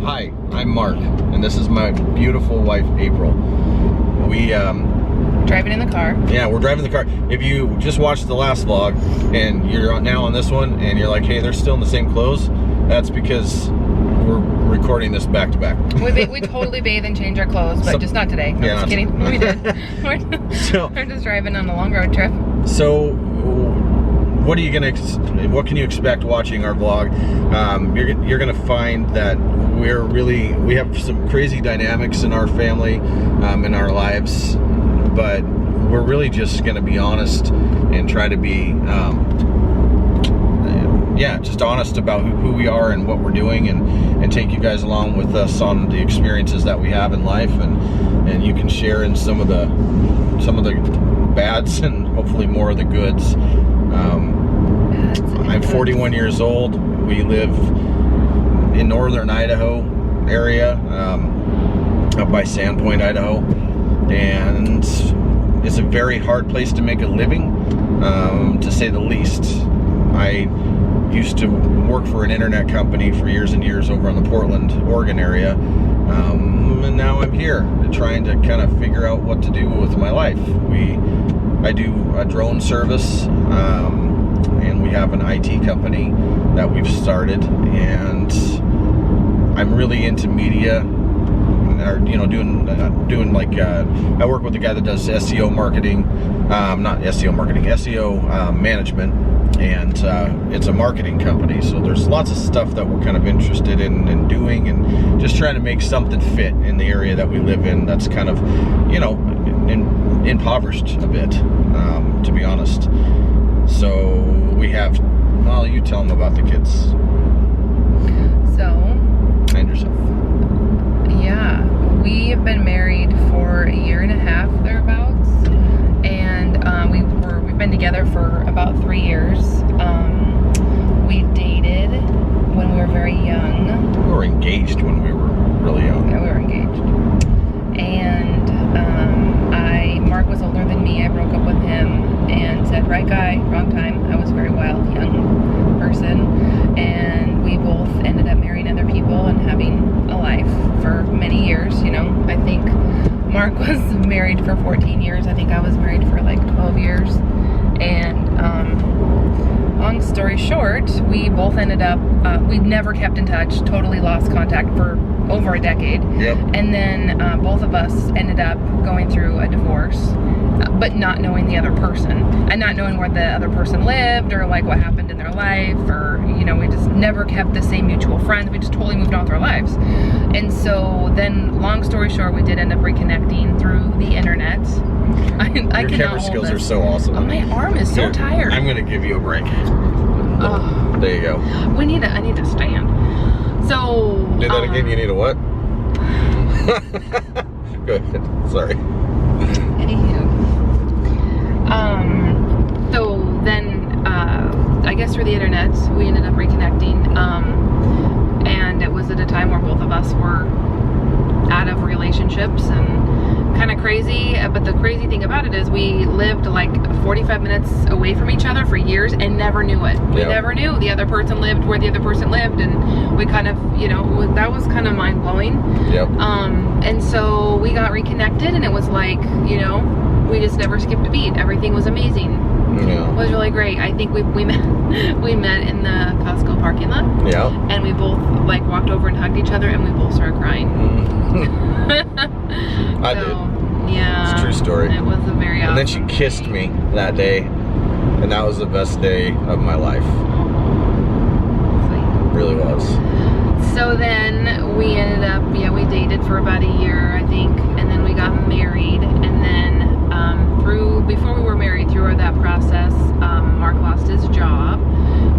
Hi, I'm Mark, and this is my beautiful wife, April. We, driving in the car. Yeah, we're driving the car. If you just watched the last vlog, and you're now on this one, and you're like, hey, they're still in the same clothes, that's because we're recording this back to back. We totally bathe and change our clothes, but just not today. No, Yeah, just kidding. We did. We're just driving on a long road trip. So, what can you expect watching our vlog? You're gonna find that we have some crazy dynamics in our family, in our lives, but we're really just gonna be honest and try to be, just honest about who we are and what we're doing, and take you guys along with us on the experiences that we have in life, and you can share in some of the bads and hopefully more of the goods. I'm 41 years old. We live in northern Idaho area, up by Sandpoint, Idaho, and it's a very hard place to make a living, to say the least. I used to work for an internet company for years and years over in the Portland, Oregon area, and now I'm here trying to kind of figure out what to do with my life. I do a drone service, and we have an IT company that we've started, and I'm really into media, or doing like I work with a guy that does SEO marketing, not SEO marketing, SEO management, and it's a marketing company. So there's lots of stuff that we're kind of interested in doing, and just trying to make something fit in the area that we live in. That's kind of, impoverished a bit, to be honest. So we have, well, you tell them about the kids. So, And yourself. yeah, we have been married for a year and a half, thereabouts, and we've been together for about 3 years. We dated when we were very young. We were engaged when we were really young. Yeah, we were engaged. And Mark was older than me. I broke up with him and said, right guy, wrong time. I was a very wild, young person. And we both ended up marrying other people and having a life for many years. I think Mark was married for 14 years. I think I was married for like 12 years. And long story short, we both ended up, we've never kept in touch, totally lost contact for over a decade. Yep. And then both of us ended up going through a divorce, but not knowing the other person, and not knowing where the other person lived, or like what happened in their life, or we just never kept the same mutual friends. We just totally moved on with our lives. And so then, long story short, we did end up reconnecting through the internet. Your camera skills are so awesome. Oh, my arm is so tired. I'm gonna give you a break. There you go. I need to stand. So Do that again. You need a what? Go ahead. Sorry. Anywho, so then I guess through the internet we ended up reconnecting, and it was at a time where both of us were out of relationships and kind of crazy. But the crazy thing about it is we lived like 45 minutes away from each other for years and never knew it. We never knew the other person lived where the other person lived, and we kind of, that was kind of mind-blowing. Yep. And so we got reconnected, and it was like, we just never skipped a beat. Everything was amazing. Yeah. It was really great. I think we met in the Costco parking lot. Yeah. And we both like walked over and hugged each other, and we both started crying. I did. Yeah. It's a true story. It was a very awesome. And then she kissed me that day, and that was the best day of my life. Sweet. It really was. So then we ended up, we dated for about a year, I think, and then we got married, and then before we were married, through that process, Mark lost his job.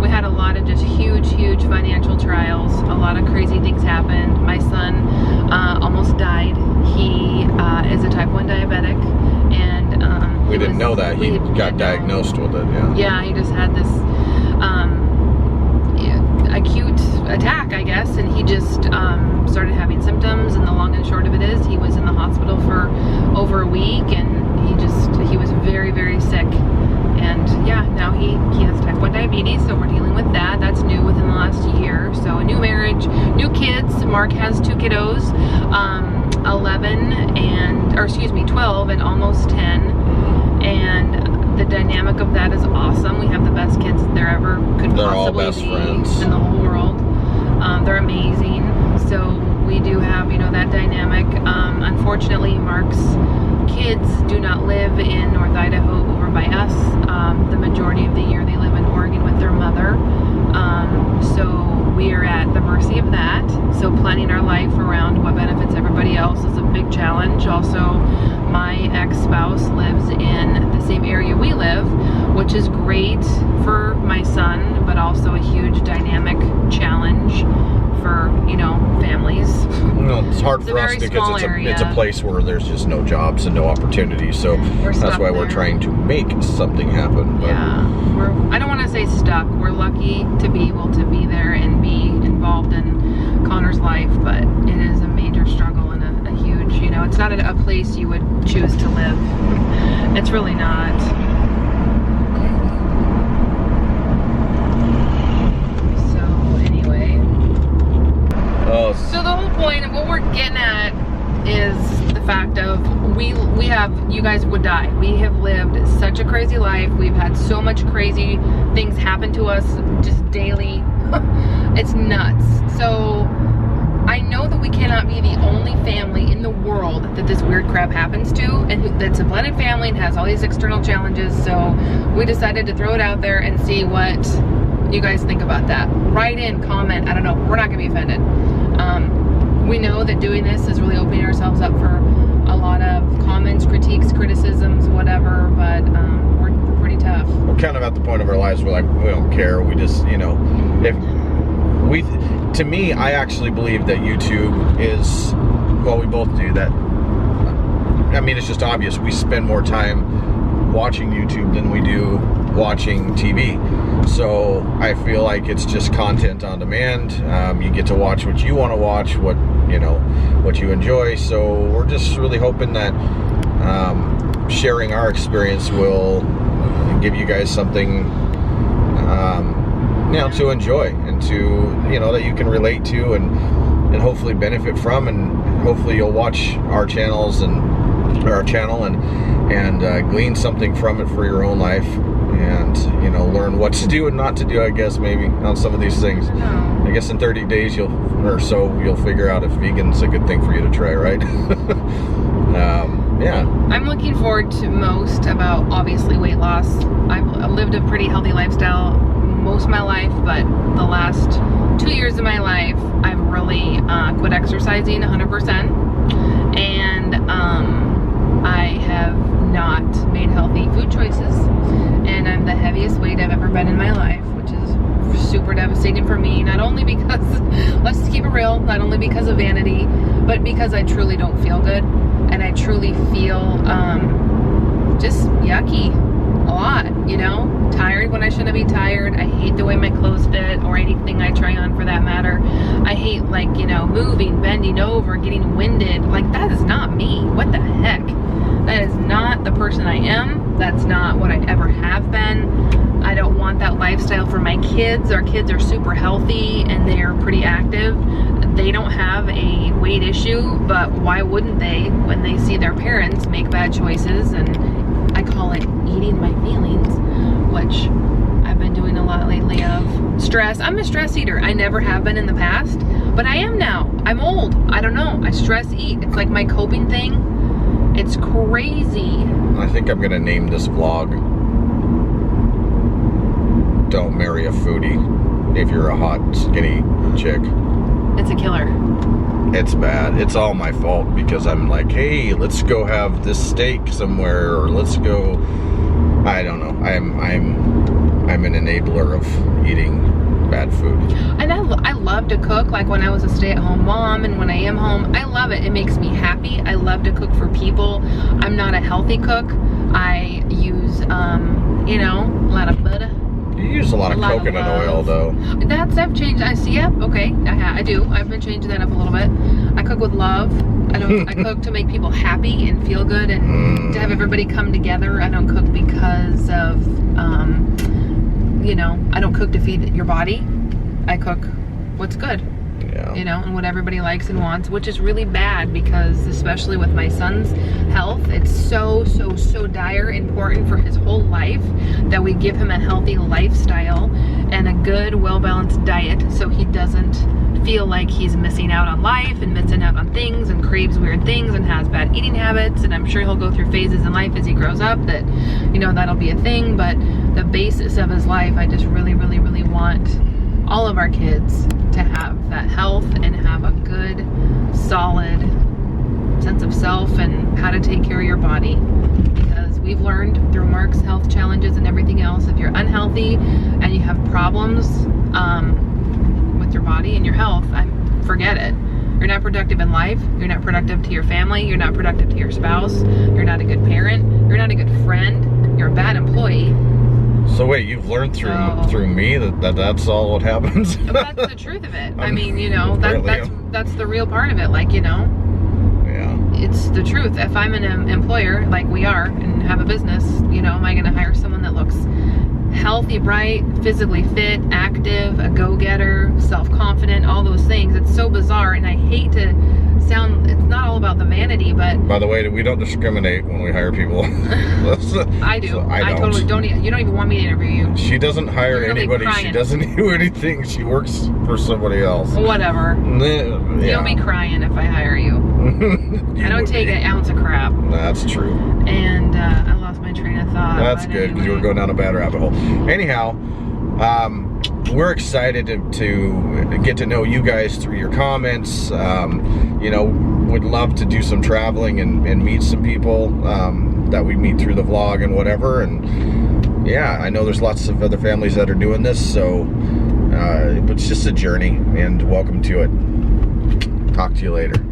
We had a lot of just huge financial trials. A lot of crazy things happened. My son almost died. He is a type 1 diabetic, and we didn't know that. He got diagnosed with it. Yeah, he just had this acute attack, I guess, and he just started having symptoms, and the long and short of it is he was in the hospital for over a week, and he was very, very sick. And yeah, now he has type 1 diabetes, so we're dealing with that. That's new within the last year. So a new marriage, new kids. Mark has 2 kiddos, 12 and almost 10. And the dynamic of that is awesome. We have the best kids there ever could They're all possibly best be friends. in the whole world. They're amazing. So we do have, that dynamic. Unfortunately, Mark's kids do not live in North Idaho over by us. The majority of the year they live in Oregon with their mother. So we are at the mercy of that. So planning our life around what benefits everybody else is a big challenge. Also, my ex-spouse lives in the same area we live, which is great for my son, but also a huge dynamic challenge for, families. It's hard It's a for us very because small it's a area. place where there's just no jobs and no opportunities. So We're that's stuck why we're there. trying to make something happen. But Yeah, I don't want to say stuck. We're lucky to be able to be there and be involved in Connor's life, but it is a major struggle and a huge, it's not a place you would choose to live. It's really not. So anyway, so the whole point of what we're getting at is the fact of we have, you guys would die. We have lived such a crazy life. We've had so much crazy things happen to us just daily. It's nuts. So I know that we cannot be the only family in the world that this weird crap happens to, and that's a blended family and has all these external challenges. So we decided to throw it out there and see what you guys think about that. Write in, comment, I don't know, we're not gonna be offended. We know that doing this is really opening ourselves up for a lot of comments, critiques, criticisms, whatever, but we're pretty tough. we're kind of at the point of our lives where we don't care. We just, to me, I actually believe that YouTube is, we both do that. I mean, it's just obvious. We spend more time watching YouTube than we do watching TV. So I feel like it's just content on demand. You get to watch what you want to watch, what you enjoy. So we're just really hoping that sharing our experience will give you guys something to enjoy and to that you can relate to and hopefully benefit from, and hopefully you'll watch our channel and glean something from it for your own life, and learn what to do and not to do, I guess, maybe on some of these things. No. I guess in 30 days you'll figure out if vegan's a good thing for you to try, right? Yeah. I'm looking forward to most about, obviously, weight loss. I've lived a pretty healthy lifestyle most of my life, but the last 2 years of my life, I've really quit exercising 100%. And I have not made healthy food choices. And I'm the heaviest weight I've ever been in my life, which is super devastating for me. Not only because, let's just keep it real, not only because of vanity, but because I truly don't feel good. And I truly feel just yucky a lot, tired when I shouldn't be tired. I hate the way my clothes fit, or anything I try on for that matter. I hate, moving, bending over, getting winded. That is not me. What the heck? That is not the person I am. That's not what I ever have been. I don't want that lifestyle for my kids. Our kids are super healthy and they're pretty active. They don't have a weight issue, but why wouldn't they when they see their parents make bad choices? And I call it eating my feelings, which I've been doing a lot lately of stress. I'm a stress eater. I never have been in the past, but I am now. I'm old. I don't know. I stress eat. It's like my coping thing. It's crazy. I think I'm gonna name this vlog "Don't Marry a Foodie If You're a Hot Skinny Chick." It's a killer. It's bad. It's all my fault because I'm like, hey, let's go have this steak somewhere, or let's go. I don't know. I'm an enabler of eating bad food. And I love to cook, like when I was a stay-at-home mom and when I am home. I love it. It makes me happy. I love to cook for people. I'm not a healthy cook. I use, a lot of butter You use a lot of coconut oil, though. I've changed. I see. Yep. Okay. I do. I've been changing that up a little bit. I cook with love. I cook to make people happy and feel good, and to have everybody come together. I don't cook because of, I don't cook to feed your body. I cook what's good. Yeah. And what everybody likes and wants, which is really bad because, especially with my son's health, it's so dire important for his whole life that we give him a healthy lifestyle and a good, well-balanced diet so he doesn't feel like he's missing out on life and missing out on things and craves weird things and has bad eating habits. And I'm sure he'll go through phases in life as he grows up that, that'll be a thing. But the basis of his life, I just really want all of our kids to have that health and have a good, solid sense of self and how to take care of your body. Because we've learned through Mark's health challenges and everything else, if you're unhealthy and you have problems with your body and your health, forget it. You're not productive in life. You're not productive to your family. You're not productive to your spouse. You're not a good parent. You're not a good friend. You're a bad employee. So wait, you've learned through me that's all what happens? But that's the truth of it. I mean, that's the real part of it. Yeah. It's the truth. If I'm an employer, like we are, and have a business, am I going to hire someone that looks healthy, bright, physically fit, active, a go-getter, self-confident, all those things? It's so bizarre, and I hate to sound, it's not all about the vanity, but by the way, we don't discriminate when we hire people. I do. So I totally don't. You don't even want me to interview you. She doesn't hire anybody. She doesn't do anything. She works for somebody else. Whatever. Yeah. You'll be crying if I hire you. I don't take an ounce of crap. That's true. And I lost my train of thought. That's good, because you were going down a bad rabbit hole. Anyhow, we're excited to get to know you guys through your comments. Would love to do some traveling and meet some people that we meet through the vlog and whatever. And yeah, I know there's lots of other families that are doing this, so it's just a journey, and welcome to it. Talk to you later.